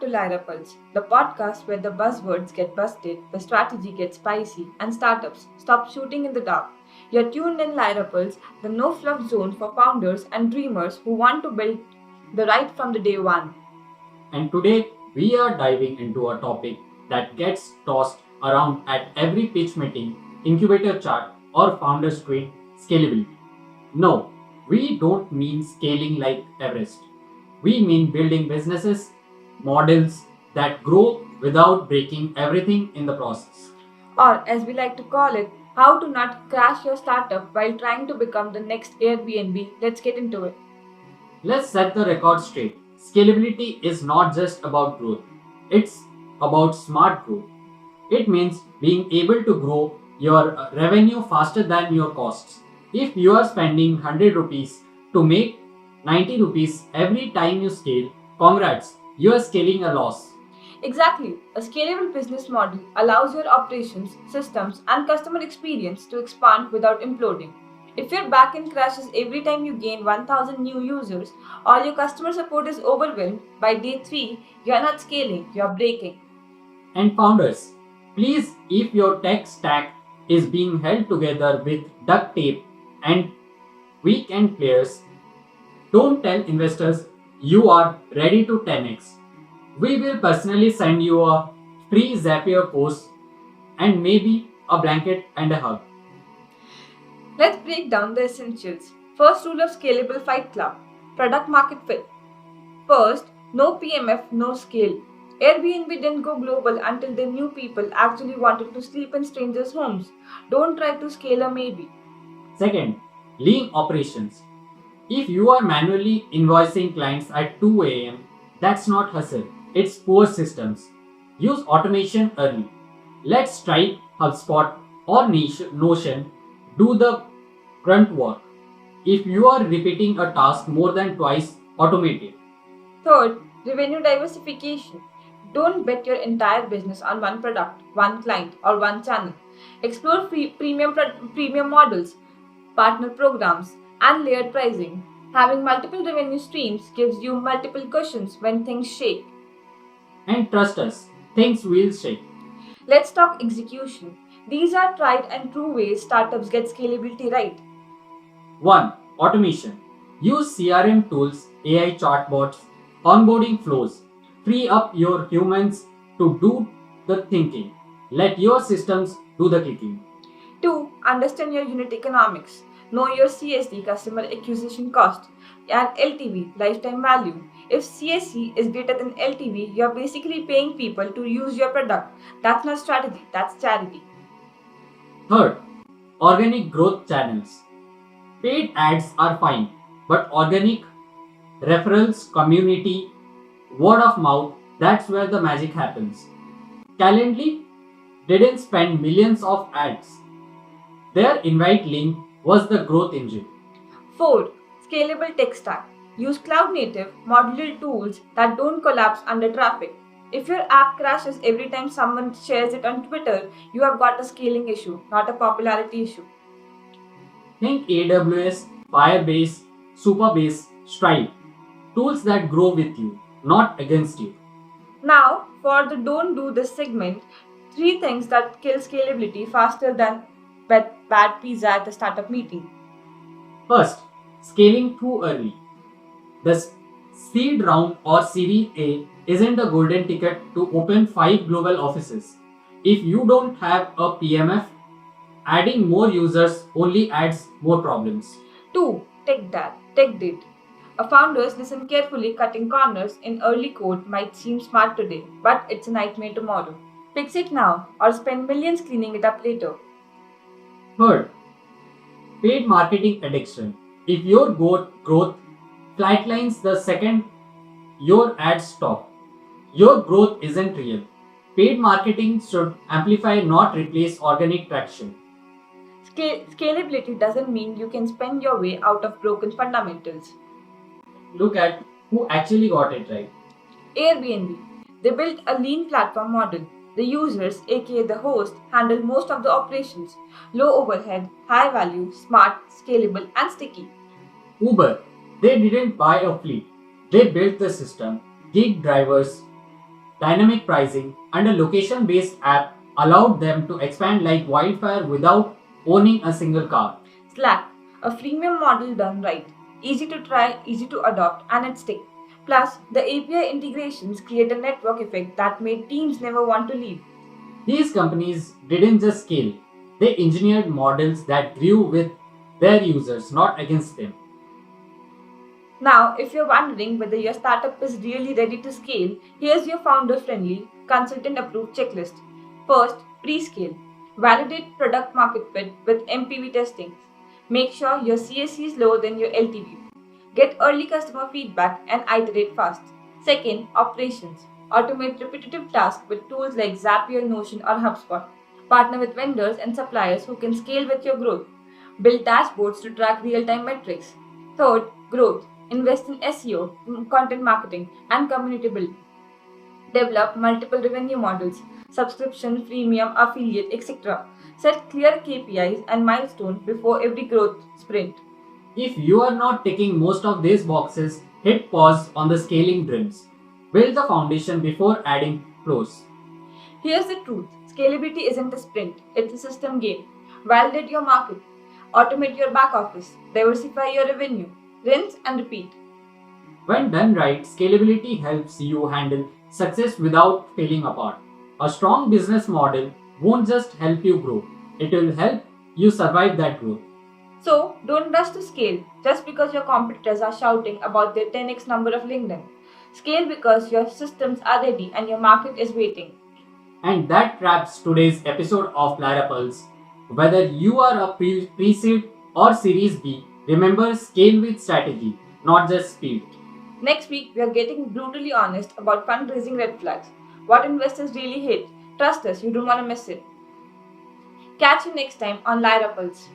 to Lyra Pulse, the podcast where the buzzwords get busted, the strategy gets spicy, and startups stop shooting in the dark. You're tuned in Lyra Pulse, the no fluff zone for founders and dreamers who want to build the right from the day one. And today we are diving into a topic that gets tossed around at every pitch meeting, incubator chart, or founder's tweet: scalability. No, we don't mean scaling like Everest. We mean building businesses, models that grow without breaking everything in the process. Or, as we like to call it, how to not crash your startup while trying to become the next Airbnb. Let's get into it. Let's set the record straight. Scalability is not just about growth, it's about smart growth. It means being able to grow your revenue faster than your costs. If you are spending 100 rupees to make 90 rupees every time you scale, congrats, you are scaling a loss. Exactly. A scalable business model allows your operations, systems, and customer experience to expand without imploding. If your backend crashes every time you gain 1000 new users, or your customer support is overwhelmed by day 3, you are not scaling, you are breaking. And founders, please, if your tech stack is being held together with duct tape and weekend players, don't tell investors you are ready to 10x. We will personally send you a free Zapier post and maybe a blanket and a hug. Let's break down the essentials. First rule of scalable Fight Club: product market fit. First, no PMF, no scale. Airbnb didn't go global until they knew people actually wanted to sleep in strangers' homes. Don't try to scale a maybe. Second, lean operations. If you are manually invoicing clients at 2 am, that's not hustle, it's poor systems. Use automation early. Let Stripe, HubSpot, or Notion do the grunt work. If you are repeating a task more than twice, automate it. Third, revenue diversification. Don't bet your entire business on one product, one client, or one channel. Explore premium models, partner programs, and layered pricing. Having multiple revenue streams gives you multiple cushions when things shake. And trust us, things will shake. Let's talk execution. These are tried and true ways startups get scalability right. 1. Automation. Use CRM tools, AI chatbots, onboarding flows. Free up your humans to do the thinking. Let your systems do the clicking. 2. Understand your unit economics. Know your CSD, customer acquisition cost, and LTV, lifetime value. If CSC is greater than LTV, you're basically paying people to use your product. That's not strategy, that's charity. Third, organic growth channels. Paid ads are fine, but organic referrals, community, word of mouth, that's where the magic happens. Calendly didn't spend millions of ads. Their invite link was the growth engine. 4. Scalable tech stack. Use cloud native, modular tools that don't collapse under traffic. If your app crashes every time someone shares it on Twitter, you have got a scaling issue, not a popularity issue. Think AWS, Firebase, Supabase, Stripe. Tools that grow with you, not against you. Now, for the don't do this segment, 3 things that kill scalability faster than bad pizza at the startup meeting. First, scaling too early. The seed round or Series A isn't the golden ticket to open 5 global offices. If you don't have a PMF, adding more users only adds more problems. 2. Tech debt. A founders listen carefully. Cutting corners in early code might seem smart today, but it's a nightmare tomorrow. Fix it now or spend millions cleaning it up later. Third, paid marketing addiction. If your growth flatlines the second your ads stop, your growth isn't real. Paid marketing should amplify, not replace organic traction. Scalability doesn't mean you can spend your way out of broken fundamentals. Look at who actually got it right. Airbnb. They built a lean platform model. The users, aka the host, handle most of the operations. Low overhead, high value, smart, scalable, and sticky. Uber, they didn't buy a fleet. They built the system, gig drivers, dynamic pricing, and a location based app allowed them to expand like wildfire without owning a single car. Slack, a freemium model done right. Easy to try, easy to adopt, and it stick. Plus, the API integrations create a network effect that made teams never want to leave. These companies didn't just scale, they engineered models that grew with their users, not against them. Now, if you're wondering whether your startup is really ready to scale, here's your founder friendly, consultant approved checklist. First, pre scale. Validate product market fit with MPV testing. Make sure your CAC is lower than your LTV. Get early customer feedback and iterate fast. Second, operations. Automate repetitive tasks with tools like Zapier, Notion, or HubSpot. Partner with vendors and suppliers who can scale with your growth. Build dashboards to track real time metrics. Third, growth. Invest in SEO, content marketing, and community building. Develop multiple revenue models, subscription, freemium, affiliate, etc. Set clear KPIs and milestones before every growth sprint. If you are not ticking most of these boxes, hit pause on the scaling dreams. Build the foundation before adding flows. Here's the truth, scalability isn't a sprint, it's a system game. Validate your market, automate your back office, diversify your revenue, rinse and repeat. When done right, scalability helps you handle success without falling apart. A strong business model won't just help you grow, it will help you survive that growth. So, don't rush to scale just because your competitors are shouting about their 10x number of LinkedIn. Scale because your systems are ready and your market is waiting. And that wraps today's episode of Larapulse. Whether you are a pre-seed or Series B, remember scale with strategy, not just speed. Next week, we are getting brutally honest about fundraising red flags. What investors really hate. Trust us, you don't want to miss it. Catch you next time on Lyra Pulse.